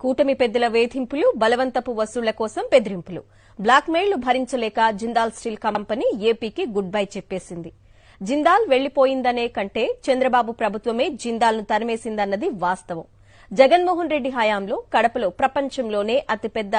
కూటమి పెద్దల వేధింపులు, బలవంతపు వసూళ్ల కోసం బెదిరింపులు, బ్లాక్మెయిల్ను భరించలేక జిందాల్ స్టీల్ కంపెనీ ఏపీకి గుడ్ బై చెప్పేసింది. జిందాల్ వెళ్లిపోయిందనే కంటే చంద్రబాబు ప్రభుత్వమే జిందాల్ను తరిమేసిందన్నది వాస్తవం. జగన్మోహన్ రెడ్డి హయాంలో కడపలో ప్రపంచంలోనే అతిపెద్ద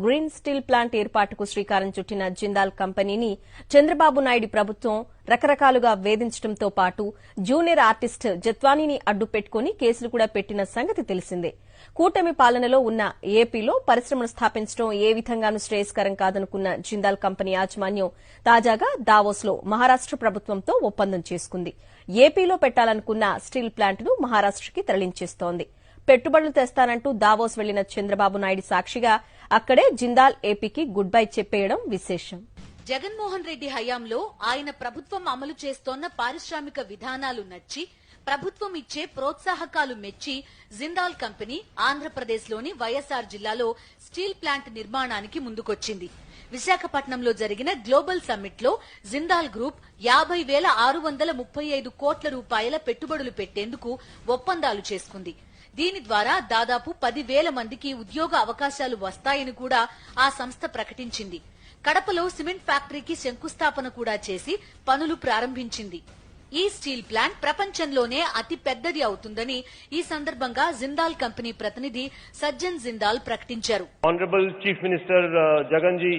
గ్రీన్ స్టీల్ ప్లాంట్ ఏర్పాటుకు శ్రీకారం చుట్టిన జిందాల్ కంపెనీని చంద్రబాబు నాయుడు ప్రభుత్వం రకరకాలుగా వేధించడంతో పాటు జూనియర్ ఆర్టిస్ట్ జత్వానీని అడ్డుపెట్టుకుని కేసులు కూడా పెట్టిన సంగతి తెలిసిందే. కూటమి పాలనలో ఉన్న ఏపీలో పరిశ్రమను స్థాపించడం ఏ విధంగానూ శ్రేయస్కరం కాదనుకున్న జిందాల్ కంపెనీ యాజమాన్యం తాజాగా దావోస్లో మహారాష్ట ప్రభుత్వంతో ఒప్పందం చేసుకుంది. ఏపీలో పెట్టాలనుకున్న స్టీల్ ప్లాంట్ను మహారాష్టకి తరలించేస్తోంది. పెట్టుబడులు తెస్తానంటూ దావోస్ వెళ్లిన చంద్రబాబు నాయుడు సాక్షిగా అక్కడే జిందాల్ ఏపీకి గుడ్ బై చెప్పేయడం విశేషం. జగన్మోహన్ రెడ్డి హయాంలో ఆయన ప్రభుత్వం అమలు చేస్తోన్న పారిశ్రామిక విధానాలు నచ్చి ప్రభుత్వం ఇచ్చే ప్రోత్సాహకాలు మెచ్చి జిందాల్ కంపెనీ ఆంధ్రప్రదేశ్లోని వైఎస్ఆర్ జిల్లాలో స్టీల్ ప్లాంట్ నిర్మాణానికి ముందుకొచ్చింది. విశాఖపట్నంలో జరిగిన గ్లోబల్ సమ్మిట్ లో జిందాల్ గ్రూప్ 50,635 కోట్ల రూపాయల పెట్టుబడులు పెట్టేందుకు ఒప్పందాలు చేసుకుంది. దీని ద్వారా దాదాపు 10,000 మందికి ఉద్యోగ అవకాశాలు వస్తాయని కూడా ఆ సంస్థ ప్రకటించింది. కడపలో సిమెంట్ ఫ్యాక్టరీకి శంకుస్థాపన కూడా చేసి పనులు ప్రారంభించింది. ఈ స్టీల్ ప్లాంట్ ప్రపంచంలోనే అతి పెద్దది అవుతుందని ఈ సందర్భంగా జిందాల్ కంపెనీ ప్రతినిధి సజ్జన్ జిందాల్ ప్రకటించారు. Honorable Chief Minister Jaganji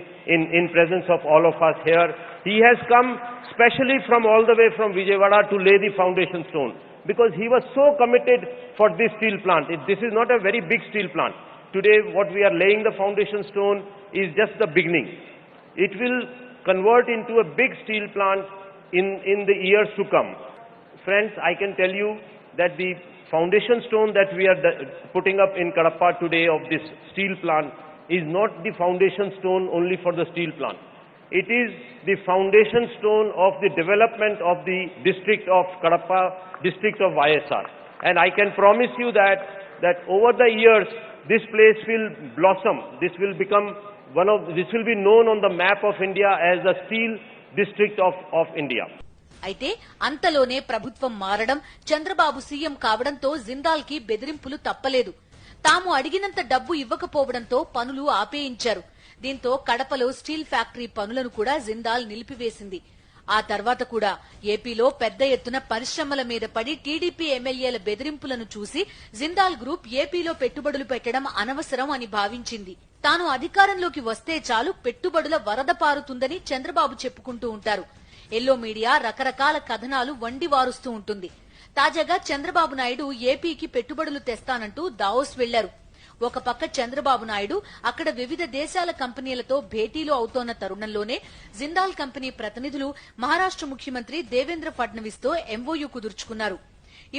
in presence of all of us here, he has come specially from all the way from Vijayawada to lay the foundation stone because he was so committed for this steel plant. This is not a very big steel plant. Today what we are laying the foundation stone is just the beginning. It will convert into a big steel plant in the years to come. Friends, I can tell you that the foundation stone that we are putting up in Kadapa today of this steel plant is not the foundation stone only for the steel plant. It is the foundation stone of the development of the district of Kadapa, district of YSR. And I can promise you that over the years this place will blossom. This will be known on the map of India as the steel district of India. అయితే అంతలోనే ప్రభుత్వం మారడం, Chandrababu CM కావడంతో జిందాల్ కి బెదిరింపులు తప్పలేదు. తాము అడిగినంత డబ్బు ఇవ్వకపోవడంతో పనులు ఆపేయించారు. దీంతో కడపలో స్టీల్ ఫ్యాక్టరీ పనులను కూడా జిందాల్ నిలిపివేసింది. ఆ తర్వాత కూడా ఏపీలో పెద్ద ఎత్తున పరిశ్రమల మీద పడి టీడీపీ ఎమ్మెల్యేల బెదిరింపులను చూసి జిందాల్ గ్రూప్ ఏపీలో పెట్టుబడులు పెట్టడం అనవసరం అని భావించింది. తాను అధికారంలోకి వస్తే చాలు పెట్టుబడుల వరద పారుతుందని చంద్రబాబు చెప్పుకుంటూ ఉంటారు. ఎల్లో మీడియా రకరకాల కథనాలు వండివారుస్తూ ఉంటుంది. తాజాగా చంద్రబాబు నాయుడు ఏపీకి పెట్టుబడులు తెస్తానంటూ దావోస్ వెళ్లారు. ఒక పక్క చంద్రబాబు నాయుడు అక్కడ వివిధ దేశాల కంపెనీలతో భేటీలు అవుతోన్న తరుణంలోనే జిందాల్ కంపెనీ ప్రతినిధులు మహారాష్ట ముఖ్యమంత్రి దేవేంద్ర ఫడ్నవీస్ తో ఎంఓయూ కుదుర్చుకున్నారు.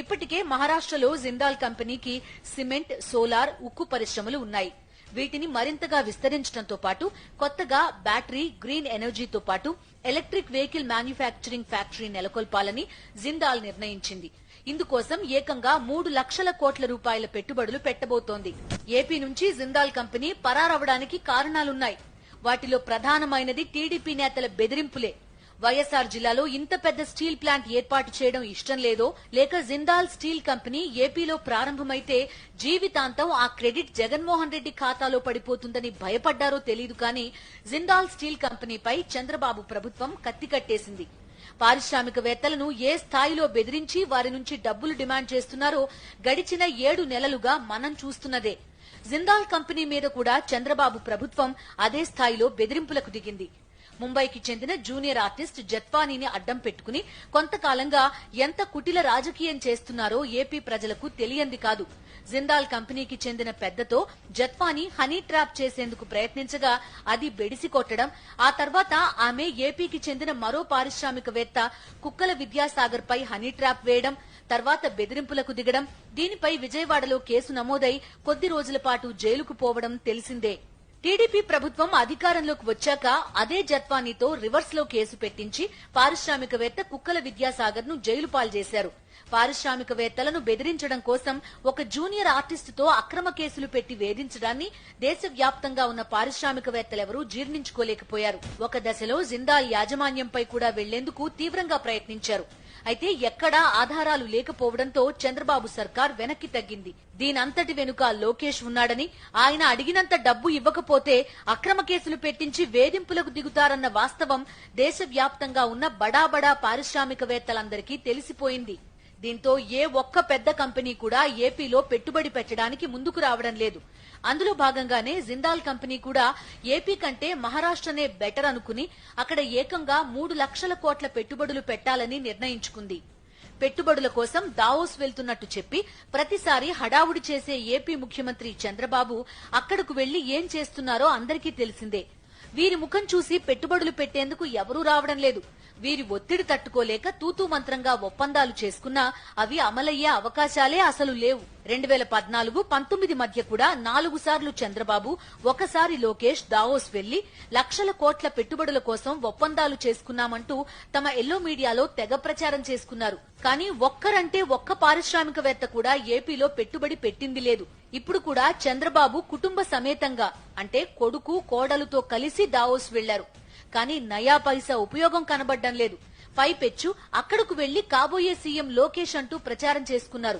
ఇప్పటికే మహారాష్టలో జిందాల్ కంపెనీకి సిమెంట్, సోలార్, ఉక్కు పరిశ్రమలు ఉన్నాయి. వీటిని మరింతగా విస్తరించడంతో పాటు కొత్తగా బ్యాటరీ, గ్రీన్ ఎనర్జీతో పాటు ఎలక్ట్రిక్ వెహికల్ మ్యానుఫ్యాక్చరింగ్ ఫ్యాక్టరీ నెలకొల్పాలని జిందాల్ నిర్ణయించింది. ఇందుకోసం ఏకంగా 3 లక్షల కోట్ల రూపాయల పెట్టుబడులు పెట్టబోతోంది. ఏపీ నుంచి జిందాల్ కంపెనీ పరారవడానికి కారణాలున్నాయి. వాటిలో ప్రధానమైనది టీడీపీ నేతల బెదిరింపులే. వైఎస్ఆర్ జిల్లాలో ఇంత పెద్ద స్టీల్ ప్లాంట్ ఏర్పాటు చేయడం ఇష్టం లేదో, లేక జిందాల్ స్టీల్ కంపెనీ ఏపీలో ప్రారంభమైతే జీవితాంతం ఆ క్రెడిట్ జగన్మోహన్ రెడ్డి ఖాతాలో పడిపోతుందని భయపడ్డారో తెలియదు కానీ జిందాల్ స్టీల్ కంపెనీపై చంద్రబాబు ప్రభుత్వం కత్తి కట్టేసింది. పారిశ్రామికవేత్తలను ఏ స్థాయిలో బెదిరించి వారి నుంచి డబ్బులు డిమాండ్ చేస్తున్నారో గడిచిన 7 నెలలుగా మనం చూస్తున్నదే. జిందాల్ కంపెనీ మీద కూడా చంద్రబాబు ప్రభుత్వం అదే స్థాయిలో బెదిరింపులకు దిగింది. ముంబైకి చెందిన జూనియర్ ఆర్టిస్ట్ జత్వానీని అడ్డం పెట్టుకుని కొంతకాలంగా ఎంత కుటిల రాజకీయం చేస్తున్నారో ఏపీ ప్రజలకు తెలియంది కాదు. జిందాల్ కంపెనీకి చెందిన పెద్దతో జత్వానీ హనీ ట్రాప్ చేసేందుకు ప్రయత్నించగా అది బెడిసి కొట్టడం, ఆ తర్వాత ఆమె ఏపీకి చెందిన మరో పారిశ్రామికవేత్త కుక్కల విద్యాసాగర్ పై హనీ ట్రాప్ వేయడం, తర్వాత బెదిరింపులకు దిగడం, దీనిపై విజయవాడలో కేసు నమోదై కొద్ది రోజుల పాటు జైలుకు పోవడం తెలిసిందే. టీడీపీ ప్రభుత్వం అధికారంలోకి వచ్చాక అదే జత్వానీతో రివర్స్ లో కేసు పెట్టించి పారిశ్రామికవేత్త కుక్కల విద్యాసాగర్ ను జైలు పాలు చేశారు. పారిశ్రామికవేత్తలను బెదిరించడం కోసం ఒక జూనియర్ ఆర్టిస్టుతో అక్రమ కేసులు పెట్టి వేధించడాన్ని దేశవ్యాప్తంగా ఉన్న పారిశ్రామికవేత్తలెవరూ జీర్ణించుకోలేకపోయారు. ఒక దశలో జిందాల్ యాజమాన్యంపై కూడా వెళ్లేందుకు తీవ్రంగా ప్రయత్నించారు. అయితే ఎక్కడా ఆధారాలు లేకపోవడంతో చంద్రబాబు సర్కార్ వెనక్కి తగ్గింది. దీనంతటి వెనుక లోకేష్ ఉన్నాడని, ఆయన అడిగినంత డబ్బు ఇవ్వకపోతే అక్రమ కేసులు పెట్టించి వేధింపులకు దిగుతారన్న వాస్తవం దేశవ్యాప్తంగా ఉన్న బడా పారిశ్రామికవేత్తలందరికీ తెలిసిపోయింది. దీంతో ఏ ఒక్క పెద్ద కంపెనీ కూడా ఏపీలో పెట్టుబడి పెట్టడానికి ముందుకు రావడం లేదు. అందులో భాగంగానే జిందాల్ కంపెనీ కూడా ఏపీ కంటే మహారాష్ట్రనే బెటర్ అనుకుని అక్కడ ఏకంగా 3 లక్షల కోట్ల పెట్టుబడులు పెట్టాలని నిర్ణయించుకుంది. పెట్టుబడుల కోసం దావోస్ వెళ్తున్నట్టు చెప్పి ప్రతిసారి హడావుడి చేసే ఏపీ ముఖ్యమంత్రి చంద్రబాబు అక్కడకు వెళ్లి ఏం చేస్తున్నారో అందరికీ తెలిసిందే. వీరి ముఖం చూసి పెట్టుబడులు పెట్టేందుకు ఎవరూ రావడం లేదు. వీరి ఒత్తిడి తట్టుకోలేక తూతూ మంత్రంగా ఒప్పందాలు చేసుకున్నా అవి అమలయ్యే అవకాశాలే అసలు లేవు. 2014-19 మధ్య కూడా 4 సార్లు చంద్రబాబు, ఒకసారి లోకేష్ దావోస్ వెళ్లి లక్షల కోట్ల పెట్టుబడుల కోసం ఒప్పందాలు చేసుకున్నామంటూ తమ ఎల్లో మీడియాలో తెగ ప్రచారం చేసుకున్నారు. కానీ ఒక్కరంటే ఒక్క పారిశ్రామికవేత్త కూడా ఏపీలో పెట్టుబడి పెట్టింది లేదు. ఇప్పుడు కూడా చంద్రబాబు కుటుంబ సమేతంగా అంటే కొడుకు కోడలుతో కలిసి దావోస్ వెళ్లారు. కానీ నయా పైసా ఉపయోగం కనబడ్డం లేదు. పైపెచ్చు అక్కడకు వెళ్లి కాబోయే సీఎం లోకేష్ అంటూ ప్రచారం చేసుకున్నారు.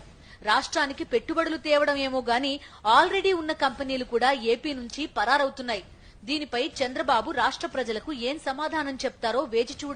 రాష్ట్రానికి పెట్టుబడులు తేవడం ఏమో గాని ఆల్రెడీ ఉన్న కంపెనీలు కూడా ఏపీ నుంచి పరారవుతున్నాయి. దీనిపై చంద్రబాబు రాష్ట్ర ప్రజలకు ఏం సమాధానం చెప్తారో వేచి చూడాలి.